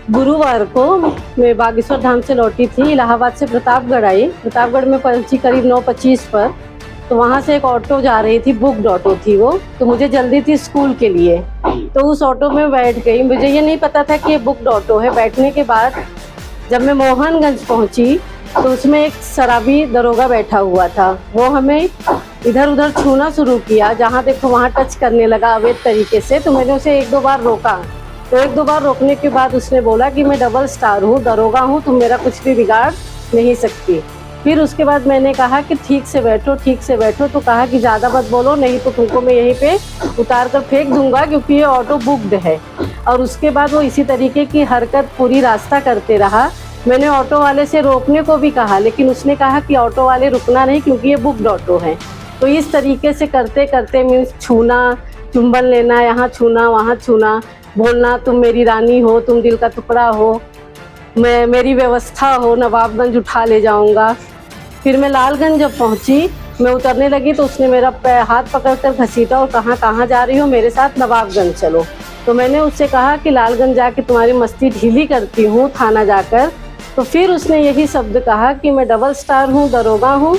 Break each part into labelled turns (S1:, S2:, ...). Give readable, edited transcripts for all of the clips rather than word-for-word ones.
S1: गुरुवार को मैं बागेश्वर धाम से लौटी थी, इलाहाबाद से प्रतापगढ़ आई। प्रतापगढ़ में पहुंची करीब 9:25 पर। तो वहाँ से एक ऑटो जा रही थी, बुक्ड ऑटो थी वो, तो मुझे जल्दी थी स्कूल के लिए, तो उस ऑटो में बैठ गई। मुझे ये नहीं पता था कि ये बुक्ड ऑटो है। बैठने के बाद जब मैं मोहनगंज पहुँची तो उसमें एक शराबी दरोगा बैठा हुआ था। वो हमें इधर उधर छूना शुरू किया, जहाँ देखो वहाँ टच करने लगा अवैध तरीके से। तो मैंने उसे 1-2 बार रोका, तो 1-2 बार रोकने के बाद उसने बोला कि मैं डबल स्टार हूँ, दरोगा हूँ, तुम मेरा कुछ भी बिगाड़ नहीं सकती। फिर उसके बाद मैंने कहा कि ठीक से बैठो, ठीक से बैठो। तो कहा कि ज़्यादा मत बोलो, नहीं तो तुमको मैं यहीं पे उतार कर फेंक दूंगा, क्योंकि ये ऑटो बुक्ड है। और उसके बाद वो इसी तरीके की हरकत पूरी रास्ता करते रहा। मैंने ऑटो वाले से रोकने को भी कहा, लेकिन उसने कहा कि ऑटो वाले रुकना नहीं, क्योंकि ये बुक्ड ऑटो है। तो इस तरीके से करते करते मीन्स छूना, चुंबन लेना, यहाँ छूना वहाँ छूना, बोलना तुम मेरी रानी हो, तुम दिल का टुकड़ा हो, मेरी व्यवस्था हो, नवाबगंज उठा ले जाऊंगा। फिर मैं लालगंज जब पहुंची, मैं उतरने लगी तो उसने मेरा हाथ पकड़कर घसीटा और कहा कहाँ जा रही हो, मेरे साथ नवाबगंज चलो। तो मैंने उससे कहा कि लालगंज जाके तुम्हारी मस्ती ढीली करती हूँ थाना जाकर। तो फिर उसने यही शब्द कहा कि मैं डबल स्टार हूँ, दरोगा हूँ,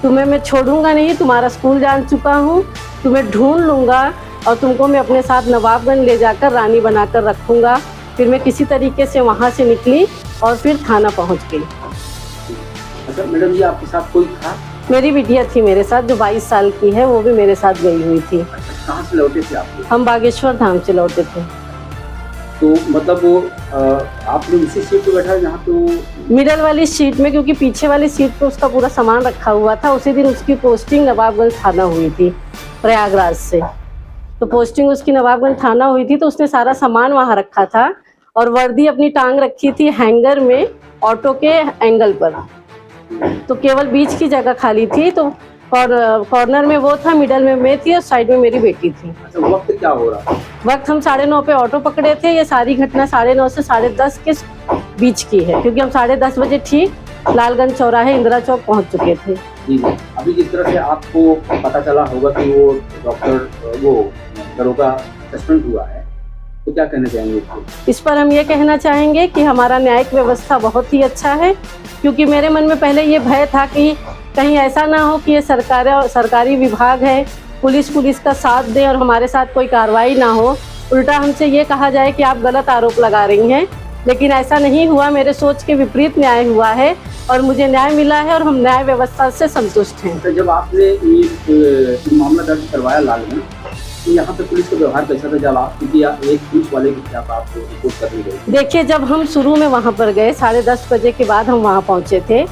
S1: तुम्हें मैं छोड़ूंगा नहीं, तुम्हारा स्कूल जान चुका हूँ, तुम्हें ढूंढ लूँगा और तुमको मैं अपने साथ नवाबगंज ले जाकर रानी बनाकर रखूँगा। फिर मैं किसी तरीके से वहाँ से निकली और फिर थाना पहुँच गई।
S2: अच्छा मैडम जी, आपके साथ कोई था?
S1: मेरी बिटिया थी मेरे साथ, जो 22 साल की है, वो भी मेरे साथ गई हुई थी।
S2: अच्छा, कहाँ से लौटे थे आप?
S1: हम बागेश्वर धाम से लौटे थे।
S2: तो मतलब वो आपने उसी सीट पे बैठा जहाँ पे
S1: मिडल वाली सीट में, क्योंकि पीछे वाली सीट पे उसका पूरा सामान रखा हुआ था। उसी दिन उसकी पोस्टिंग नवाबगंज थाना हुई थी प्रयागराज से। तो पोस्टिंग उसकी नवाबगंज थाना हुई थी, तो उसने सारा सामान वहाँ रखा था और वर्दी अपनी टांग रखी थी हैंगर में ऑटो के एंगल पर। तो केवल बीच की जगह खाली थी, तो कॉर्नर में वो था, मिडल में मैं थी और साइड में मेरी बेटी थी।
S2: अच्छा, वक्त क्या हो रहा था?
S1: वक्त हम 9:30 पे ऑटो पकड़े थे। ये सारी घटना 9:30 से 10:30 के बीच की है, क्योंकि हम 10:30 बजे ठीक लालगंज चौराहे इंदिरा चौक पहुंच चुके थे।
S2: जी जी। अभी जिस तरह से आपको पता चला होगा कि वो डॉक्टर वो दरोगा सस्पेंड हुआ है, तो क्या कहना चाहेंगे?
S1: इस पर हम ये कहना चाहेंगे कि हमारा न्यायिक व्यवस्था बहुत ही अच्छा है, क्योंकि मेरे मन में पहले ये भय था कि कहीं ऐसा ना हो कि ये सरकारी विभाग है, पुलिस का साथ दे और हमारे साथ कोई कार्रवाई ना हो, उल्टा हमसे ये कहा जाए कि आप गलत आरोप लगा रही हैं। लेकिन ऐसा नहीं हुआ, मेरे सोच के विपरीत न्याय हुआ है और मुझे न्याय मिला है और हम न्याय व्यवस्था से संतुष्ट हैं।
S2: तो जब आपने ये मामला दर्ज करवाया लालगंज, तो यहाँ पे पुलिस का व्यवहार कैसा था? जब आप एक पुलिस वाले के खिलाफ आप रिपोर्ट करने गए?
S1: देखिए, जब हम शुरू में वहाँ पर गए 10:30 बजे के बाद हम वहाँ पहुँचे थे,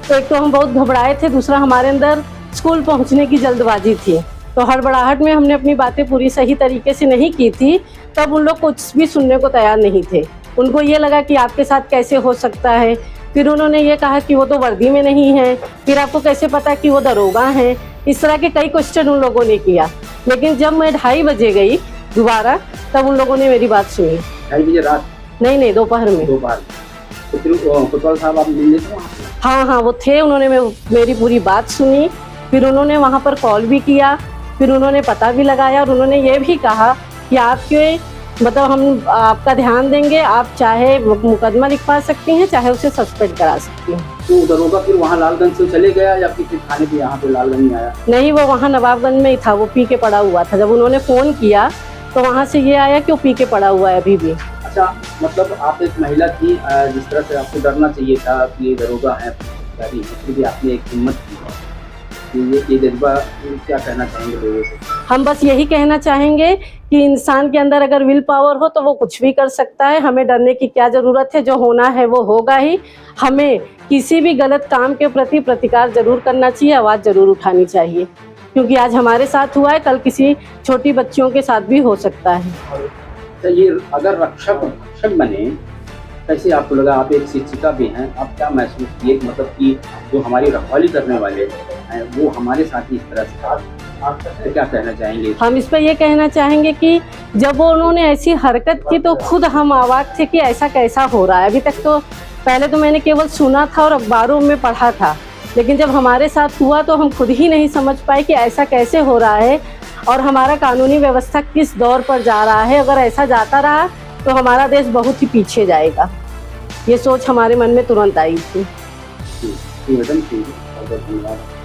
S1: तो एक तो हम बहुत घबराए थे, दूसरा हमारे अंदर स्कूल पहुँचने की जल्दबाजी थी। तो हड़बड़ाहट में हमने अपनी बातें पूरी सही तरीके से नहीं की थी। तब उन लोग कुछ भी सुनने को तैयार नहीं थे। उनको ये लगा कि आपके साथ कैसे हो सकता है। फिर उन्होंने ये कहा कि वो तो वर्दी में नहीं है, फिर आपको कैसे पता कि वो दरोगा हैं। इस तरह के कई क्वेश्चन उन लोगों ने किया। लेकिन जब मैं 2:30 बजे गई दोबारा, तब उन लोगों ने मेरी बात सुनी।
S2: 2:30 बजे रात?
S1: नहीं, दोपहर में।
S2: दोपहर। तो फिर कोतवाल साहब आप मिलने थे वहाँ?
S1: हाँ, वो थे। उन्होंने मेरी पूरी बात सुनी। फिर उन्होंने वहाँ पर कॉल भी किया, फिर उन्होंने पता भी लगाया और उन्होंने ये भी कहा कि आपके मतलब हम आपका ध्यान देंगे, आप चाहे मुकदमा लिखवा सकती हैं, चाहे उसे सस्पेंड करा सकती हैं।
S2: तो दरोगा फिर वहाँ लालगंज से चले गया या फिर थाने पे यहाँ पे लालगंज में आया?
S1: नहीं, वो वहाँ नवाबगंज में ही था, वो पी के पड़ा हुआ था। जब उन्होंने फ़ोन किया तो वहाँ से ये आया कि वो पी के पड़ा हुआ है अभी भी।
S2: अच्छा, मतलब आप एक महिला थी, जिस तरह से आपको डरना चाहिए था कि ये दरोगा है, फिर भी आपने एक हिम्मत की। ये जज्बा क्या कहना चाहेंगे लोगों से?
S1: हम बस यही कहना चाहेंगे कि इंसान के अंदर अगर विल पावर हो तो वो कुछ भी कर सकता है। हमें डरने की क्या ज़रूरत है, जो होना है वो होगा ही। हमें किसी भी गलत काम के प्रति प्रतिकार जरूर करना चाहिए, आवाज़ जरूर उठानी चाहिए, क्योंकि आज हमारे साथ हुआ है, कल किसी छोटी बच्चियों के साथ भी हो सकता है।
S2: तो ये अगर रक्षक बने, कैसे आपको लगा? आप एक शिक्षिका भी हैं, आप क्या महसूस किए मतलब कि जो हमारी रखवाली करने वाले हैं वो हमारे साथ ही इस तरह से आप क्या कहना चाहेंगे?
S1: हम इस पर ये कहना चाहेंगे कि जब वो उन्होंने ऐसी हरकत की तो खुद हम अवाक थे कि ऐसा कैसा हो रहा है। अभी तक तो पहले तो मैंने केवल सुना था और अखबारों में पढ़ा था, लेकिन जब हमारे साथ हुआ तो हम खुद ही नहीं समझ पाए कि ऐसा कैसे हो रहा है और हमारा कानूनी व्यवस्था किस दौर पर जा रहा है। अगर ऐसा जाता रहा तो हमारा देश बहुत ही पीछे जाएगा। ये सोच हमारे मन में तुरंत आई थी।
S2: मैडम, बहुत बहुत धन्यवाद।